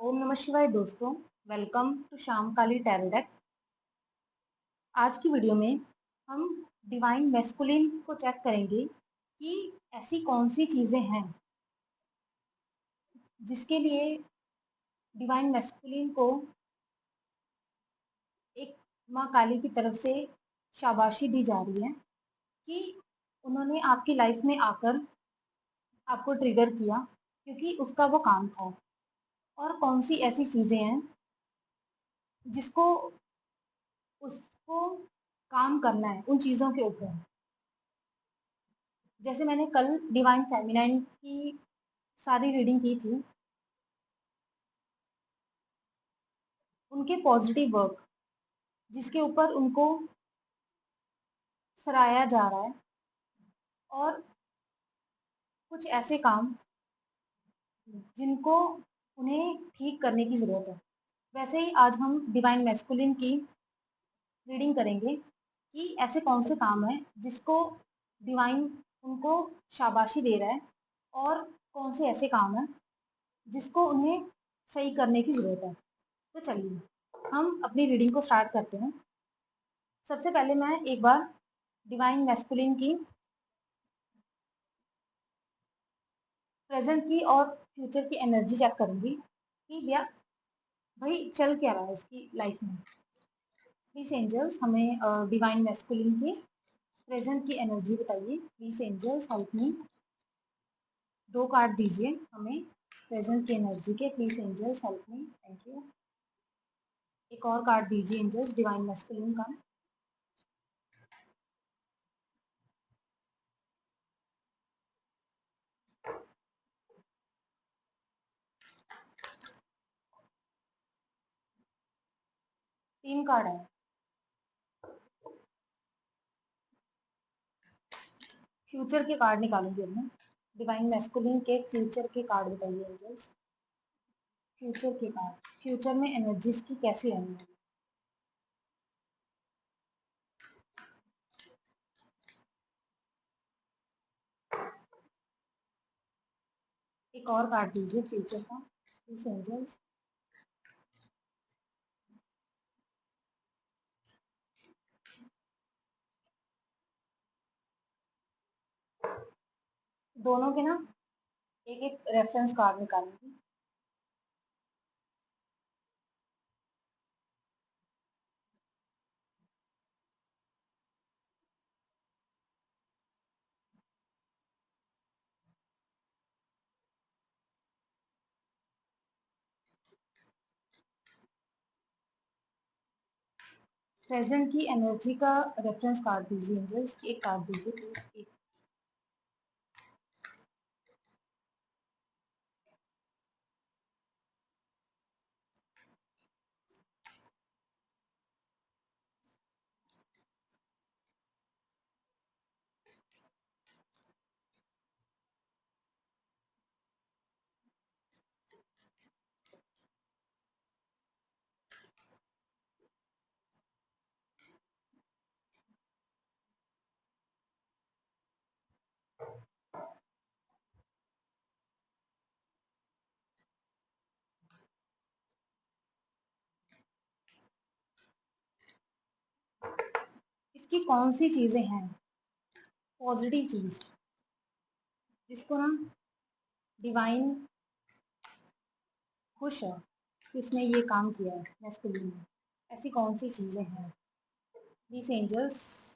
ओम नमः शिवाय दोस्तों। Welcome to Shyam Kali tarot deck. आज की वीडियो में हम डिवाइन मैस्कुलिन को चेक करेंगे कि ऐसी कौन सी चीजें हैं जिसके लिए डिवाइन मैस्कुलिन को एक माँ काली की तरफ से शाबाशी दी जा रही है कि उन्होंने आपकी लाइफ में आकर आपको ट्रिगर किया क्योंकि उसका वो काम था। और कौन सी ऐसी चीजें हैं जिसको उसको काम करना है उन चीजों के ऊपर। जैसे मैंने कल डिवाइन फेमिनाइन की सारी रीडिंग की थी, उनके पॉजिटिव वर्क जिसके ऊपर उनको सराहा जा रहा है और कुछ ऐसे काम जिनको उन्हें ठीक करने की ज़रूरत है। वैसे ही आज हम डिवाइन मैस्कुलिन की रीडिंग करेंगे कि ऐसे कौन से काम हैं जिसको डिवाइन उनको शाबाशी दे रहा है और कौन से ऐसे काम हैं जिसको उन्हें सही करने की ज़रूरत है। तो चलिए हम अपनी रीडिंग को स्टार्ट करते हैं। सबसे पहले मैं एक बार डिवाइन मैस्कुलिन की प्रेजेंट की और फ्यूचर की एनर्जी चेक करूंगी कि भैया भाई चल क्या रहा है उसकी लाइफ में। प्लीज एंजल्स हमें डिवाइन मैस्कुलिन की प्रेजेंट की एनर्जी बताइए। Please angels help me. 2 card दीजिए हमें प्रेजेंट की एनर्जी के। Please angels help me, thank you. एक और कार्ड दीजिए एंजल्स डिवाइन मैस्कुलिन का। तीन कार्ड है। फ्यूचर के कार्ड निकालूंगी अब मैं। डिवाइन मैस्कुलिन के फ्यूचर के कार्ड बताइए एंजल्स। फ्यूचर के कार्ड, फ्यूचर में एनर्जीज की कैसी रहनी है। एक और कार्ड दीजिए फ्यूचर का प्लीज एंजल्स। दोनों के ना एक एक रेफरेंस कार्ड निकालूंगी। प्रेजेंट की एनर्जी का रेफरेंस कार्ड दीजिए एंजल्स। एक कार्ड दीजिए प्लीज। इसकी कौन सी चीजें हैं पॉजिटिव चीज जिसको ना डिवाइन खुश है कि उसने ये काम किया है मैस्कुलिन में। ऐसी कौन सी चीजें हैं प्लीज एंजल्स।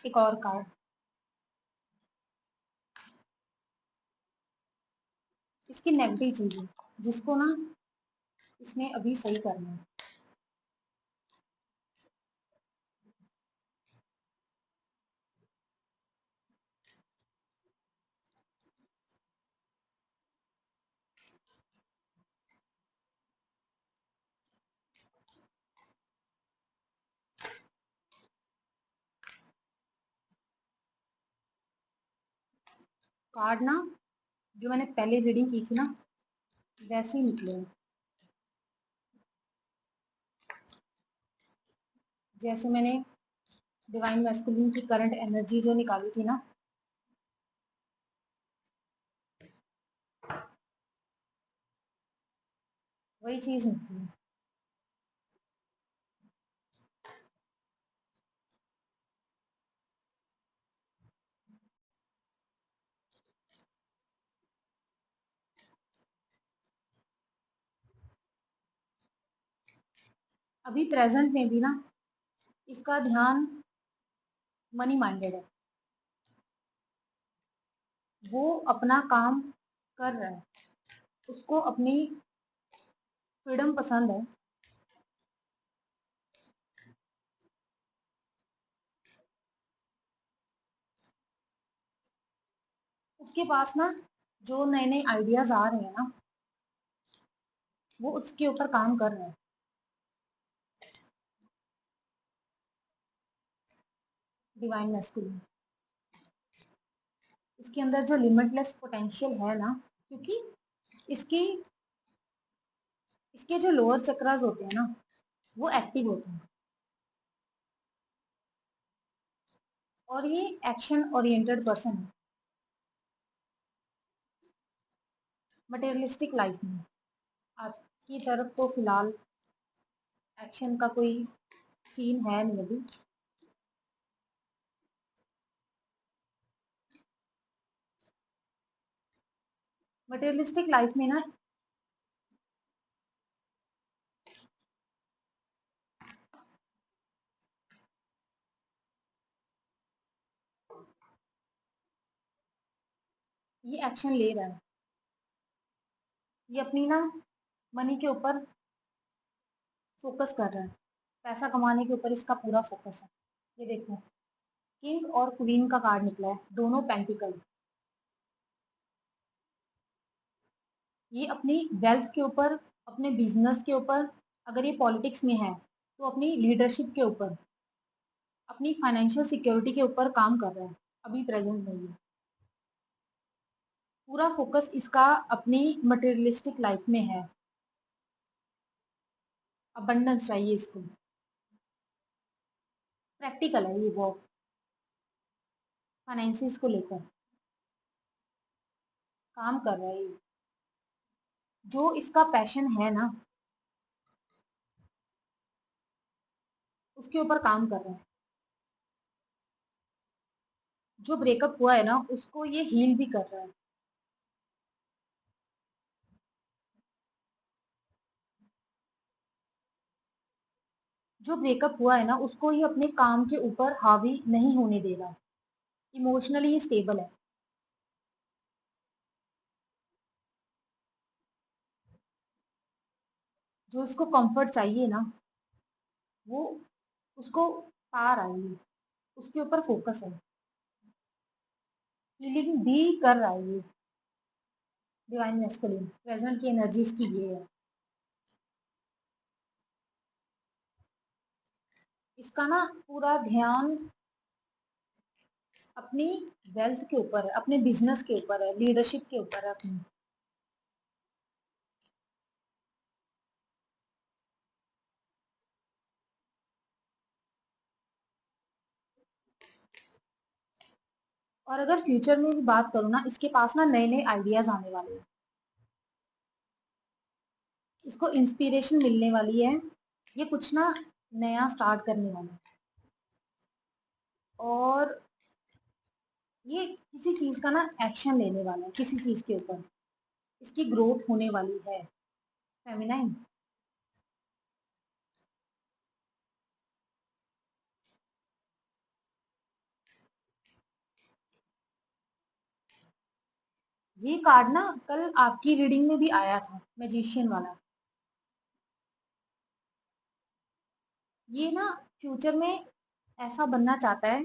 एक और कार्ड। इसकी नेगेटिव चीजें जिसको ना इसने अभी सही करना है। कार्ड ना जो मैंने पहले रीडिंग की थी ना वैसे ही निकले हैं। जैसे मैंने डिवाइन मैस्कुलिन की करंट एनर्जी जो निकाली थी ना, वही चीज निकली। अभी प्रेजेंट में भी ना इसका ध्यान मनी माइंडेड है, वो अपना काम कर रहा है, उसको अपनी फ्रीडम पसंद है। उसके पास ना जो नए नए आइडियाज आ रहे हैं ना, वो उसके ऊपर काम कर रहा है। डिवाइन मैस्कुलिन, इसके अंदर जो लिमिटलेस पोटेंशियल है ना, क्योंकि इसकी इसके जो लोअर चक्रास होते हैं ना वो एक्टिव होते हैं, और ये एक्शन ओरिएंटेड पर्सन है। मटेरियलिस्टिक लाइफ में आज की तरफ तो फिलहाल एक्शन का कोई सीन है नहीं अभी। मटेरियलिस्टिक लाइफ में ना ये एक्शन ले रहा है, ये अपनी ना मनी के ऊपर फोकस कर रहा है, पैसा कमाने के ऊपर इसका पूरा फोकस है। ये देखो, किंग और क्वीन का कार्ड निकला है, दोनों पेंटिकल। ये अपनी वेल्थ के ऊपर, अपने बिजनेस के ऊपर, अगर ये पॉलिटिक्स में है तो अपनी लीडरशिप के ऊपर, अपनी फाइनेंशियल सिक्योरिटी के ऊपर काम कर रहा है अभी प्रेजेंट में। ये पूरा फोकस इसका अपनी मटेरियलिस्टिक लाइफ में है। अबंडेंस चाहिए इसको, प्रैक्टिकल है ये वो फाइनेंसिस को लेकर काम कर रहा है ये। जो इसका पैशन है ना उसके ऊपर काम कर रहा है। जो ब्रेकअप हुआ है ना उसको ये हील भी कर रहा है। जो ब्रेकअप हुआ है ना उसको ये अपने काम के ऊपर हावी नहीं होने देगा। इमोशनली ये स्टेबल है। जो इसको कंफर्ट चाहिए ना वो उसको पा रहा है ये, उसके ऊपर फोकस है। हीलिंग भी कर रहा है ये डिवाइन मैस्कुलिन। प्रेजेंट की एनर्जीज की ये है। इसका ना पूरा ध्यान अपनी वेल्थ के ऊपर है, अपने बिजनेस के ऊपर है, लीडरशिप के ऊपर है अपनी। और अगर फ्यूचर में भी बात करूँ ना, इसके पास ना नए नए आइडियाज आने वाले हैं, इसको इंस्पिरेशन मिलने वाली है, ये कुछ ना नया स्टार्ट करने वाला है। और ये किसी चीज का ना एक्शन लेने वाला है, किसी चीज के ऊपर इसकी ग्रोथ होने वाली है। फेमिनाइन, ये कार्ड ना कल आपकी रीडिंग में भी आया था, मैजिशियन वाला। ये ना फ्यूचर में ऐसा बनना चाहता है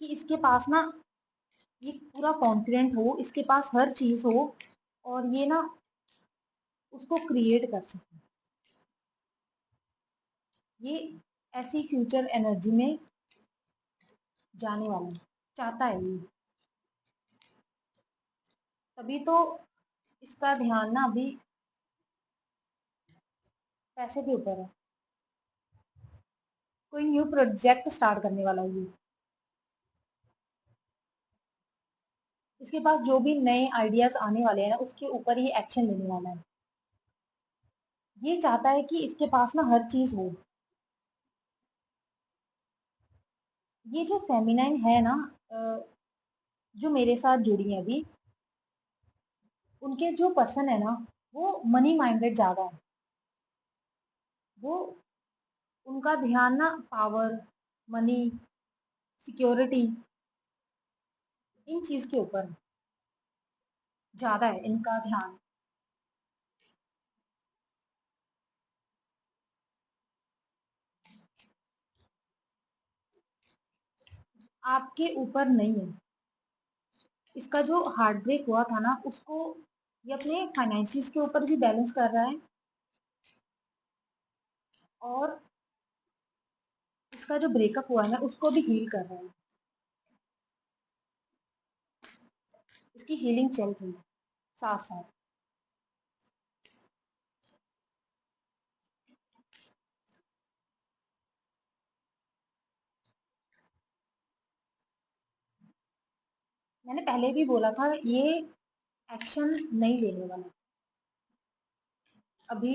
कि इसके पास ना ये पूरा कॉन्फिडेंट हो, इसके पास हर चीज हो, और ये ना उसको क्रिएट कर सके। ये ऐसी फ्यूचर एनर्जी में जाने वाला है, चाहता है ये। तभी तो इसका ध्यान ना अभी पैसे के ऊपर है। कोई न्यू प्रोजेक्ट स्टार्ट करने वाला है ये। इसके पास जो भी नए आइडियाज आने वाले हैं ना उसके ऊपर ये एक्शन लेने वाला है। ये चाहता है कि इसके पास ना हर चीज हो। ये जो फेमिनाइन है ना, जो मेरे साथ जुड़ी है अभी, उनके जो पर्सन है ना वो मनी माइंडेड ज्यादा है। वो उनका ध्यान ना पावर, मनी, सिक्योरिटी, इन चीज के ऊपर ज्यादा है इनका ध्यान। आपके ऊपर नहीं है। इसका जो हार्ट ब्रेक हुआ था ना उसको ये अपने फाइनेंसिस के ऊपर भी बैलेंस कर रहा है, और इसका जो ब्रेकअप हुआ है ना उसको भी हील कर रहा है। इसकी हीलिंग चल रही है साथ साथ। मैंने पहले भी बोला था ये एक्शन नहीं लेने वाला अभी,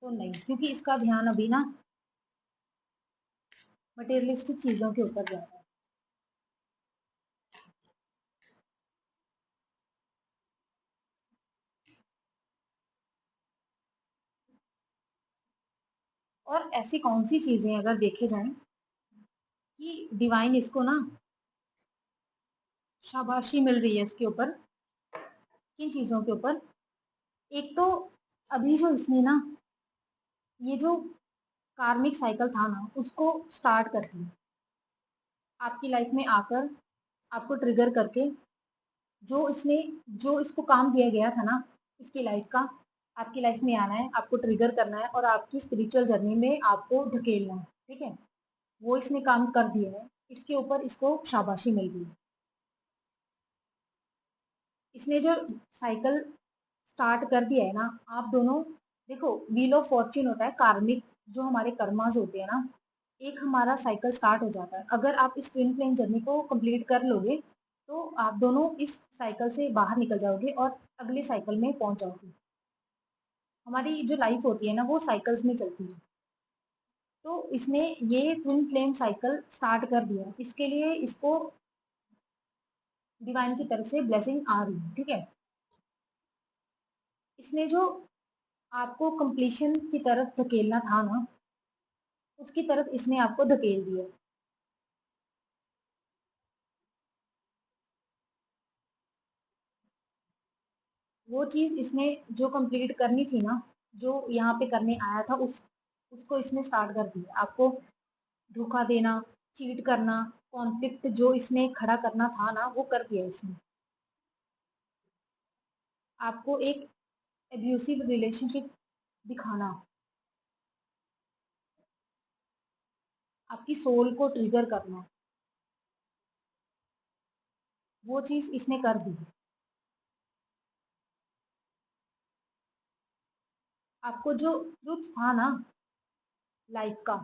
तो नहीं, क्योंकि इसका ध्यान अभी ना मटेरियलिस्टिक चीजों के ऊपर जा रहा है। और ऐसी कौन सी चीजें अगर देखे जाएं कि डिवाइन इसको ना शाबाशी मिल रही है इसके ऊपर, किन चीजों के ऊपर। एक तो अभी जो इसने ना ये जो कार्मिक साइकिल था ना उसको स्टार्ट कर दिया, आपकी लाइफ में आकर आपको ट्रिगर करके। जो इसने जो इसको काम दिया गया था ना इसकी लाइफ का, आपकी लाइफ में आना है, आपको ट्रिगर करना है और आपकी स्पिरिचुअल जर्नी में आपको धकेलना है, ठीक है। वो इसने काम कर दिया है, इसके ऊपर इसको शाबाशी मिल गई। इसने जो साइकिल स्टार्ट कर दिया है ना, आप दोनों देखो, व्हील ऑफ फॉर्च्यून होता है कार्मिक, जो हमारे कर्मास होते हैं ना, एक हमारा साइकिल स्टार्ट हो जाता है। अगर आप इस ट्विन फ्लेम जर्नी को कंप्लीट कर लोगे तो आप दोनों इस साइकिल से बाहर निकल जाओगे और अगले साइकिल में पहुंच जाओगे। हमारी जो लाइफ होती है ना वो साइकिल्स में चलती है। तो इसने ये ट्विन फ्लेम साइकिल स्टार्ट कर दिया, इसके लिए इसको डिवाइन की तरफ से ब्लेसिंग आ रही है, ठीक है। इसने जो आपको कंप्लीशन की तरफ धकेलना था ना उसकी तरफ इसने आपको धकेल दिया। वो चीज इसने जो कंप्लीट करनी थी ना, जो यहाँ पे करने आया था उसको इसने स्टार्ट कर दिया। आपको धोखा देना, चीट करना, कॉन्फ्लिक्ट जो इसने खड़ा करना था ना वो कर दिया इसने। आपको एक एब्यूसिव रिलेशनशिप दिखाना, आपकी सोल को ट्रिगर करना, वो चीज इसने कर दी। आपको जो ट्रुथ था ना लाइफ का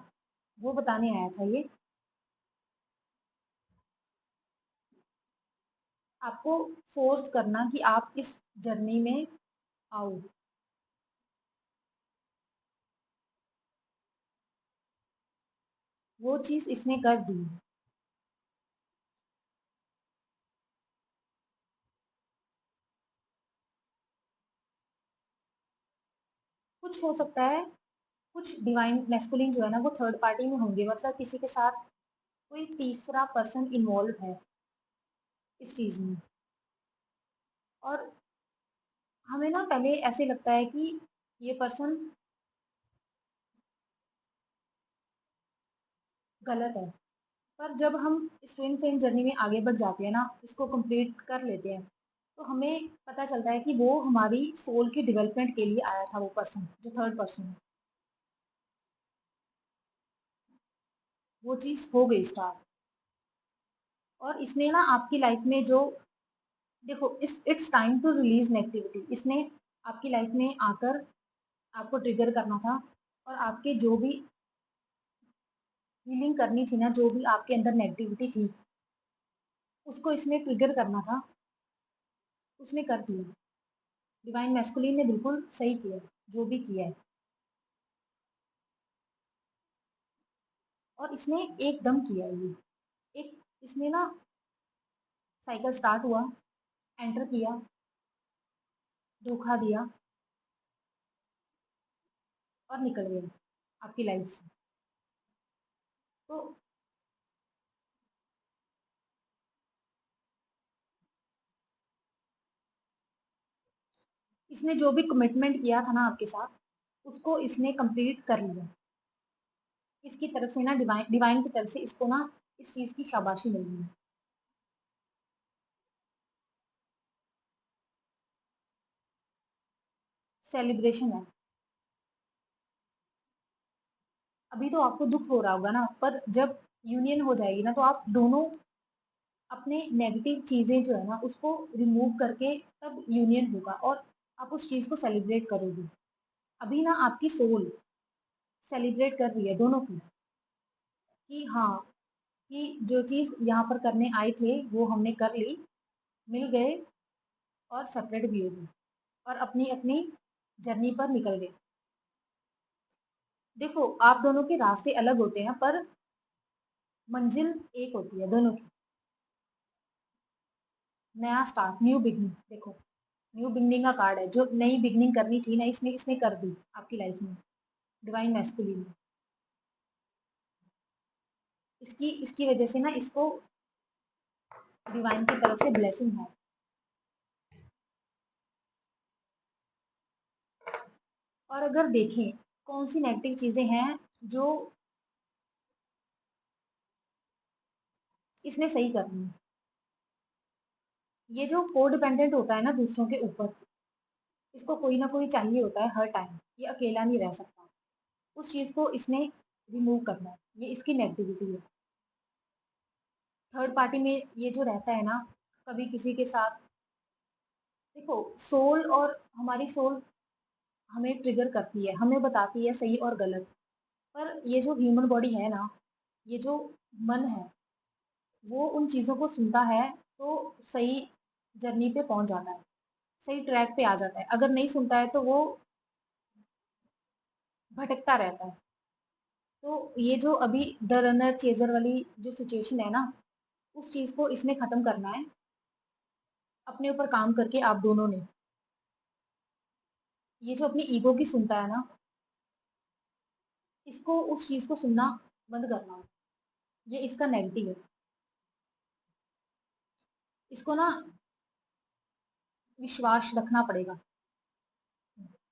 वो बताने आया था ये। आपको फोर्स करना कि आप इस जर्नी में आओ। वो चीज इसने कर दी। कुछ हो सकता है, कुछ डिवाइन मैस्कुलिन जो है ना वो थर्ड पार्टी में होंगे, मतलब किसी के साथ कोई तीसरा पर्सन इन्वॉल्व है इस चीज में। और हमें ना पहले ऐसे लगता है कि ये पर्सन गलत है, पर जब हम इस ट्विन फ्लेम जर्नी में आगे बढ़ जाते हैं ना, इसको कंप्लीट कर लेते हैं, तो हमें पता चलता है कि वो हमारी सोल की डेवलपमेंट के लिए आया था, वो पर्सन जो थर्ड पर्सन है। वो चीज हो गई स्टार्ट। और इसने ना आपकी लाइफ में जो देखो, it's time to release negativity. इसने आपकी लाइफ में आकर आपको ट्रिगर करना था, और आपके जो भी हीलिंग करनी थी ना, जो भी आपके अंदर नेगेटिविटी थी, उसको इसने ट्रिगर करना था, उसने कर दिया। डिवाइन मैस्कुलिन ने बिल्कुल सही किया जो भी किया है, और इसने एकदम किया है ये। एक इसने ना साइकिल स्टार्ट हुआ, एंटर किया, धोखा दिया और निकल गया आपकी लाइफ से। तो इसने जो भी कमिटमेंट किया था ना आपके साथ, उसको इसने कंप्लीट कर लिया। इसकी तरफ से ना, डिवाइन डिवाइन की तरफ से इसको ना इस चीज की शाबाशी मिल रही है। सेलिब्रेशन है। अभी तो आपको दुख हो रहा होगा ना, पर जब यूनियन हो जाएगी ना, तो आप दोनों अपने नेगेटिव चीजें जो है ना, उसको रिमूव करके तब यूनियन होगा, और आप उस चीज को सेलिब्रेट करोगे। अभी ना आपकी सोल सेलिब्रेट कर रही है दोनों की, कि हाँ, कि जो चीज यहाँ पर करने आए थे वो हमने कर ली, मिल गए, और सेपरेट भी हो गए, और अपनी अपनी जर्नी पर निकल गए। देखो, आप दोनों के रास्ते अलग होते हैं, पर मंजिल एक होती है दोनों की। नया स्टार्ट, न्यू बिगनिंग। देखो, न्यू बिगनिंग का कार्ड है, जो नई बिगनिंग करनी थी ना, इसने इसने कर दी आपकी लाइफ में, डिवाइन मैस्कुलिन। इसकी इसकी वजह से ना इसको डिवाइन की तरफ से ब्लेसिंग है। और अगर देखें कौन सी नेगेटिव चीजें हैं जो इसने सही करनी है। ये जो को डिपेंडेंट होता है ना दूसरों के ऊपर, इसको कोई ना कोई चाहिए होता है हर टाइम, ये अकेला नहीं रह सकता। उस चीज को इसने रिमूव करना है, ये इसकी नेगेटिविटी है। थर्ड पार्टी में ये जो रहता है ना, कभी किसी के साथ, देखो, सोल और हमारी सोल हमें ट्रिगर करती है, हमें बताती है सही और गलत। पर ये जो ह्यूमन बॉडी है ना, ये जो मन है, वो उन चीजों को सुनता है, तो सही जर्नी पे पहुंच जाता है, सही ट्रैक पे आ जाता है। अगर नहीं सुनता है तो वो भटकता रहता है। तो ये जो अभी द रनर चेजर वाली जो सिचुएशन है ना, उस चीज को इसने खत्म करना है, अपने ऊपर काम करके आप दोनों ने। ये जो अपनी ईगो की सुनता है ना, इसको उस चीज को सुनना बंद करना है। ये इसका नेगेटिव है। इसको ना विश्वास रखना पड़ेगा।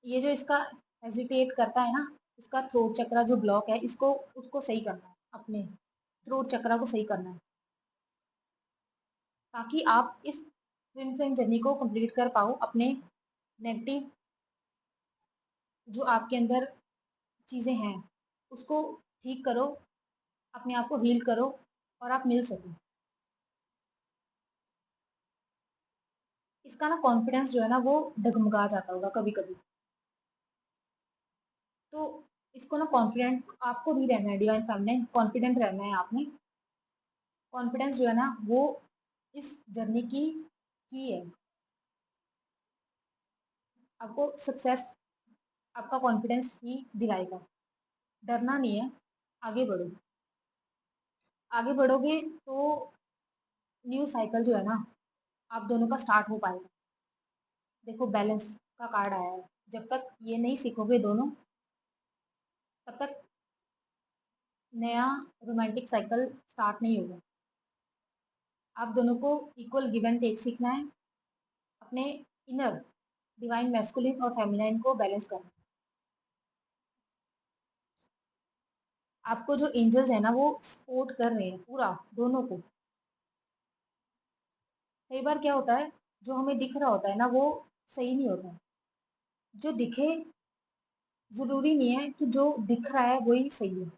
ये जो इसका हेजिटेट करता है ना, इसका थ्रोट चक्रा जो ब्लॉक है, इसको उसको सही करना है, अपने थ्रोट चक्रा को सही करना है, ताकि आप इस ट्विन फ्लेम जर्नी को कंप्लीट कर पाओ। अपने नेगेटिव जो आपके अंदर चीजें हैं, उसको ठीक करो, अपने आप को हील करो, और आप मिल सको। इसका ना कॉन्फिडेंस जो है ना, वो डगमगा जाता होगा कभी कभी। तो इसको ना कॉन्फिडेंट आपको भी रहना है, डिवाइन फैमिली, कॉन्फिडेंट रहना है आपने। कॉन्फिडेंस जो है ना, वो इस जर्नी की है। आपको सक्सेस आपका कॉन्फिडेंस ही दिलाएगा। डरना नहीं है, आगे बढ़ो। आगे बढ़ोगे तो न्यू साइकिल जो है ना, आप दोनों का स्टार्ट हो पाएगा। देखो, बैलेंस का कार्ड आया है। जब तक ये नहीं सीखोगे दोनों, तब तक नया रोमांटिक साइकिल स्टार्ट नहीं होगा। आप दोनों को इक्वल गिव एंड टेक सीखना है, अपने इनर डिवाइन मैस्कुलिन और फेमिनाइन को बैलेंस करना। आपको जो एंजल्स है ना, वो सपोर्ट कर रहे हैं पूरा दोनों को। कई बार क्या होता है, जो हमें दिख रहा होता है ना, वो सही नहीं होता। जो दिखे, जरूरी नहीं है कि जो दिख रहा है वही सही है।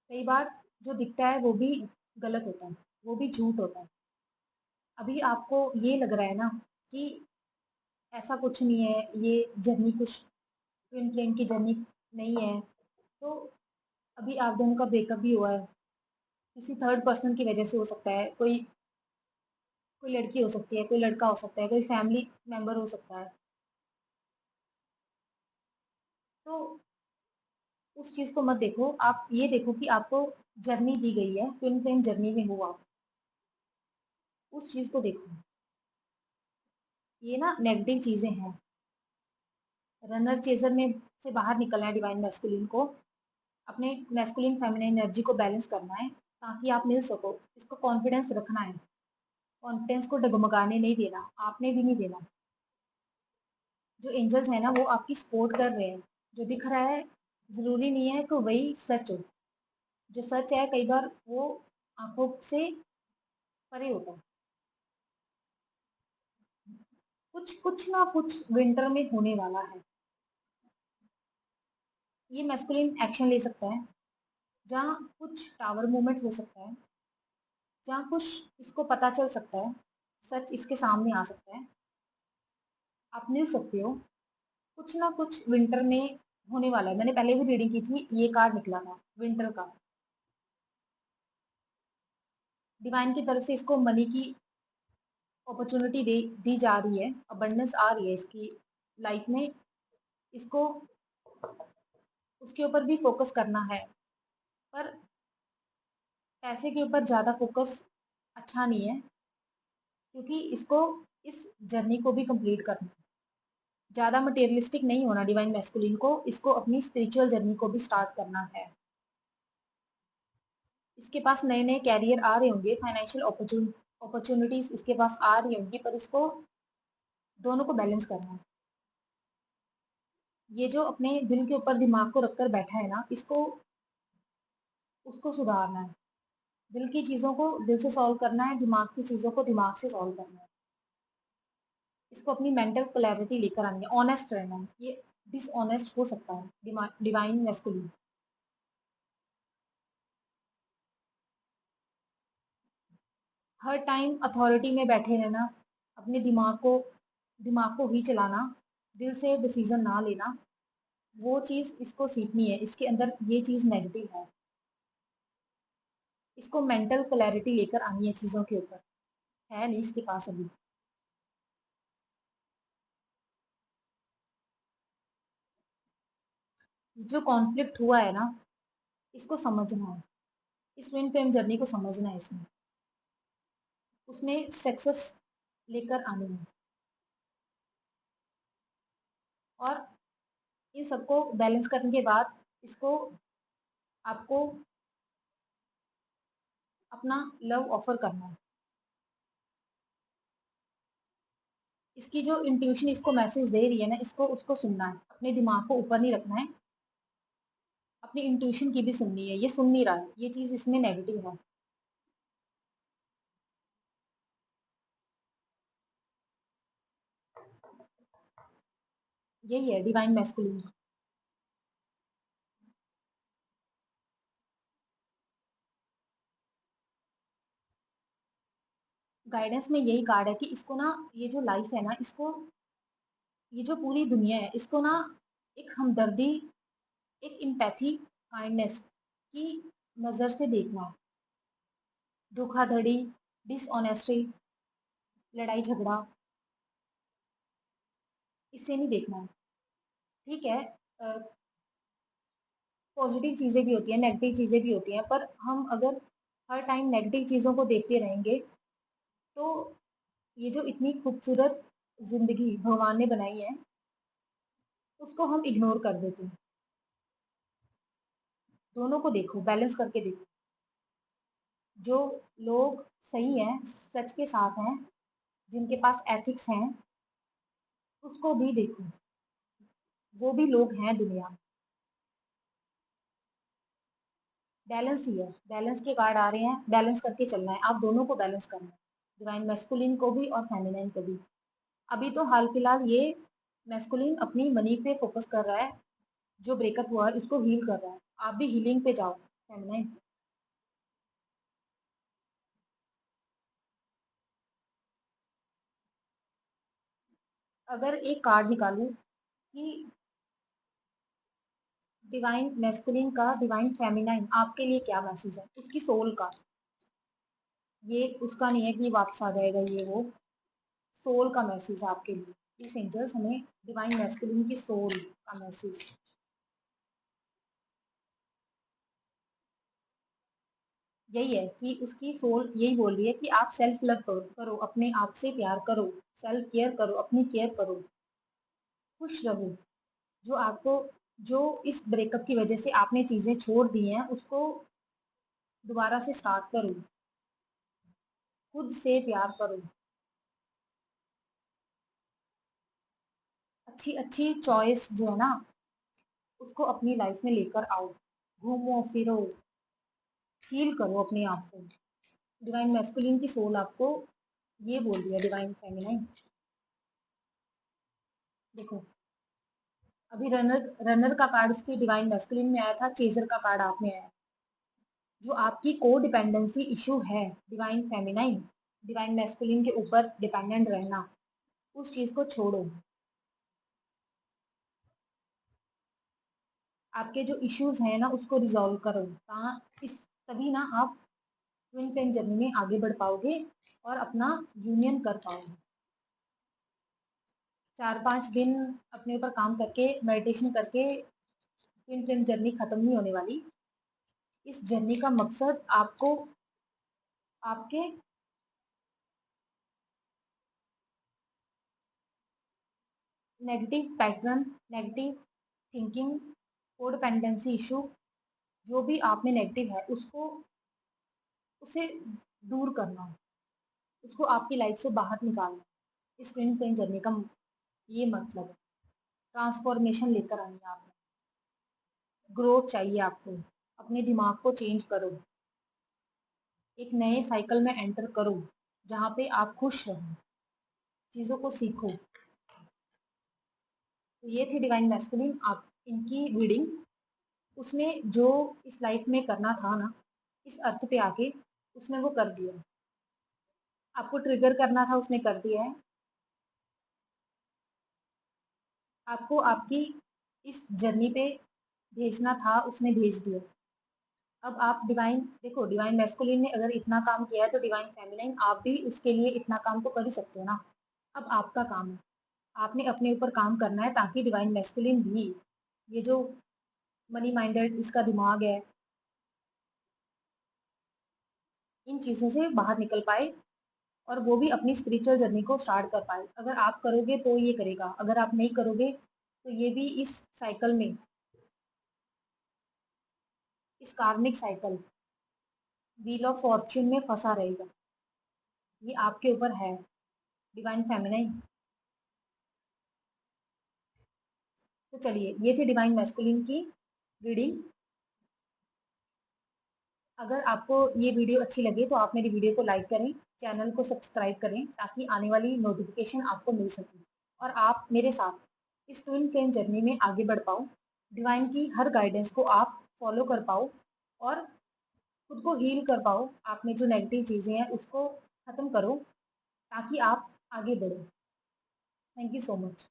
कई बार जो दिखता है वो भी गलत होता है, वो भी झूठ होता है। अभी आपको ये लग रहा है ना कि ऐसा कुछ नहीं है, ये जर्नी कुछ ट्विन फ्लेम की जर्नी नहीं है, तो अभी आप दोनों का ब्रेकअप भी हुआ है, किसी थर्ड पर्सन की वजह से हो सकता है, कोई कोई लड़की हो सकती है, कोई लड़का हो सकता है, कोई फैमिली मेंबर हो सकता है। तो उस चीज़ को मत देखो, आप ये देखो कि आपको जर्नी दी गई है, ट्विन फ्लेम जर्नी में हो आप, उस चीज़ को देखो। ये ना नेगेटिव चीज़ें हैं। रनर चेज़र में से बाहर निकलना है डिवाइन मैस्कुलिन को, अपने मैस्कुलिन फेमिनिन एनर्जी को बैलेंस करना है ताकि आप मिल सको। इसको कॉन्फिडेंस रखना है, कॉन्फिडेंस को डगमगाने नहीं देना, आपने भी नहीं देना। जो एंजल्स है ना वो आपकी सपोर्ट कर रहे हैं, जो दिख रहा है ज़रूरी नहीं है कि वही सच हो। जो सच है कई बार वो आँखों से परे होता है। कुछ कुछ ना कुछ विंटर में होने वाला है। ये मैस्कुलिन एक्शन ले सकता है, जहाँ कुछ टावर मूवमेंट हो सकता है, जहाँ कुछ इसको पता चल सकता है, सच इसके सामने आ सकता है, आप मिल सकते हो। कुछ ना कुछ विंटर में होने वाला है। मैंने पहले भी रीडिंग की थी, ये कार्ड निकला था विंटर का। डिवाइन की तरफ से इसको मनी की अपॉर्चुनिटी दी जा रही है, अबंडेंस आ रही है इसकी लाइफ में। इसको उसके ऊपर भी फोकस करना है, पर पैसे के ऊपर ज़्यादा फोकस अच्छा नहीं है, क्योंकि इसको इस जर्नी को भी कंप्लीट करना है। ज़्यादा मटेरियलिस्टिक नहीं होना डिवाइन मैस्कुलिन को, इसको अपनी स्पिरिचुअल जर्नी को भी स्टार्ट करना है। इसके पास नए नए कैरियर आ रहे होंगे, फाइनेंशियल अपॉर्चुनिटीज इसके पास आ रही होंगी, पर इसको दोनों को बैलेंस करना है। ये जो अपने दिल के ऊपर दिमाग को रखकर बैठा है ना, इसको उसको सुधारना है। दिल की चीज़ों को दिल से सॉल्व करना है, दिमाग की चीज़ों को दिमाग से सॉल्व करना है। इसको अपनी मेंटल क्लैरिटी लेकर आनी है, ऑनेस्ट रहना है। ये डिसऑनेस्ट हो सकता है डिवाइन मैस्कुलिन। हर टाइम अथॉरिटी में बैठे रहना, अपने दिमाग को ही चलाना, दिल से डिसीजन ना लेना, वो चीज़ इसको सीखनी है। इसके अंदर ये चीज़ नेगेटिव है। इसको मेंटल क्लैरिटी लेकर आनी है चीज़ों के ऊपर, है नहीं इसके पास अभी। जो कॉन्फ्लिक्ट हुआ है ना, इसको समझना है, इस ट्विन फ्लेम जर्नी को समझना है इसमें, उसमें सक्सेस लेकर आनी है। और इन सबको बैलेंस करने के बाद इसको आपको अपना लव ऑफर करना है। इसकी जो इंट्यूशन इसको मैसेज दे रही है ना, इसको उसको सुनना है, अपने दिमाग को ऊपर नहीं रखना है, अपनी इंट्यूशन की भी सुननी है। ये सुन नहीं रहा है, ये चीज़ इसमें नेगेटिव है। यही है डिवाइन मैस्कुलिन। गाइडेंस में यही कार्ड है कि इसको ना, ये जो लाइफ है ना, इसको, ये जो पूरी दुनिया है, इसको ना एक हमदर्दी, एक एम्पैथी, काइंडनेस की नज़र से देखना है। धोखाधड़ी, डिसऑनेस्टी, लड़ाई झगड़ा, इससे नहीं देखना है। ठीक है, पॉजिटिव चीज़ें भी होती हैं, नेगेटिव चीज़ें भी होती हैं, पर हम अगर हर टाइम नेगेटिव चीज़ों को देखते रहेंगे, तो ये जो इतनी खूबसूरत ज़िंदगी भगवान ने बनाई है, उसको हम इग्नोर कर देते हैं। दोनों को देखो, बैलेंस करके देखो। जो लोग सही हैं, सच के साथ हैं, जिनके पास एथिक्स हैं, उसको भी देखो। वो भी लोग हैं दुनिया में। बैलेंस ही है, बैलेंस के कार्ड आ रहे हैं, बैलेंस करके चलना है, आप दोनों को बैलेंस करना है, डिवाइन मैस्कुलिन को भी और फेमिनिन को भी। अभी तो हाल फिलहाल ये मैस्कुलिन अपनी मनी पे फोकस कर रहा है, जो ब्रेकअप हुआ है उसको हील कर रहा है। आप भी हीलिंग पे जाओ फेमिनिन। अगर एक कार्ड निकालूं कि डिवाइन मैस्कुलिन का डिवाइन फेमिनाइन आपके लिए क्या मैसेज है, उसकी सोल का, ये उसका नहीं है कि वापस आ जाएगा ये वो, सोल का मैसेज है आपके लिए। इस एंजल्स हमें डिवाइन मैस्कुलिन की सोल का मैसेज यही है कि उसकी सोल यही बोल रही है कि आप सेल्फ लव करो, अपने आप से प्यार करो, सेल्फ केयर करो, अपनी केयर करो, खुश रहो। जो आपको जो इस ब्रेकअप की वजह से आपने चीजें छोड़ दी हैं उसको दोबारा से स्टार्ट करो, खुद से प्यार करो, अच्छी अच्छी चॉइस जो है ना उसको अपनी लाइफ में लेकर आओ, घूमो फिरो, हील करो अपने आप को। डिवाइन मैस्कुलिन की सोल आपको ये बोल रही है, डिवाइन फेमिनाइन देखो, अभी रनर रनर का कार्ड उसकी डिवाइन मैस्कुलिन में आया था, चेजर का कार्ड आप में आया। जो आपकी को डिपेंडेंसी इशू है डिवाइन फेमिनाइन, डिवाइन मैस्कुलिन के ऊपर डिपेंडेंट रहना, उस चीज को छोड़ो। आपके जो इश्यूज हैं ना उसको रिजॉल्व करो, इस तभी ना आप ट्विन फ्लेम जर्नी में आगे बढ़ पाओगे और अपना यूनियन कर पाओगे। 4-5 दिन अपने ऊपर काम करके, मेडिटेशन करके ट्विन फ्लेम जर्नी खत्म नहीं होने वाली। इस जर्नी का मकसद आपको आपके negative pattern, negative thinking, codependency issue, जो भी आप में नेगेटिव है उसको उसे दूर करना, उसको आपकी लाइफ से बाहर निकालना। इस ट्विन फ्लेम जर्नी का ये मतलब है। ट्रांसफॉर्मेशन लेकर आनी है आपने, ग्रोथ चाहिए आपको, अपने दिमाग को चेंज करो, एक नए साइकिल में एंटर करो जहाँ पे आप खुश रहो, चीज़ों को सीखो। तो ये थी डिवाइन मैस्कुलिन, आप इनकी रीडिंग। उसने जो इस लाइफ में करना था ना, इस अर्थ पे आके उसने वो कर दिया। आपको ट्रिगर करना था उसने कर दिया है, आपको आपकी इस जर्नी पे भेजना था उसने भेज दिया। अब आप डिवाइन देखो, डिवाइन मैस्कुलिन ने अगर इतना काम किया है तो डिवाइन फेमिनाइन आप भी उसके लिए इतना काम तो कर ही सकते हो ना। अब आपका काम है, आपने अपने ऊपर काम करना है ताकि डिवाइन मैस्कुलिन भी, ये जो मनी माइंडेड इसका दिमाग है, इन चीज़ों से बाहर निकल पाए और वो भी अपनी स्पिरिचुअल जर्नी को स्टार्ट कर पाए। अगर आप करोगे तो ये करेगा, अगर आप नहीं करोगे तो ये भी इस साइकिल में, इस कार्मिक साइकिल, व्हील ऑफ फॉर्च्यून में फंसा रहेगा। ये आपके ऊपर है डिवाइन फेमिनाइन। तो चलिए, ये थी डिवाइन मैस्कुलिन की रीडिंग। अगर आपको ये वीडियो अच्छी लगे तो आप मेरी वीडियो को लाइक करें, चैनल को सब्सक्राइब करें ताकि आने वाली नोटिफिकेशन आपको मिल सके और आप मेरे साथ इस ट्विन फ्लेम जर्नी में आगे बढ़ पाओ, डिवाइन की हर गाइडेंस को आप फॉलो कर पाओ और खुद को हील कर पाओ, आप में जो नेगेटिव चीज़ें हैं उसको खत्म करो ताकि आप आगे बढ़ो। Thank you so much.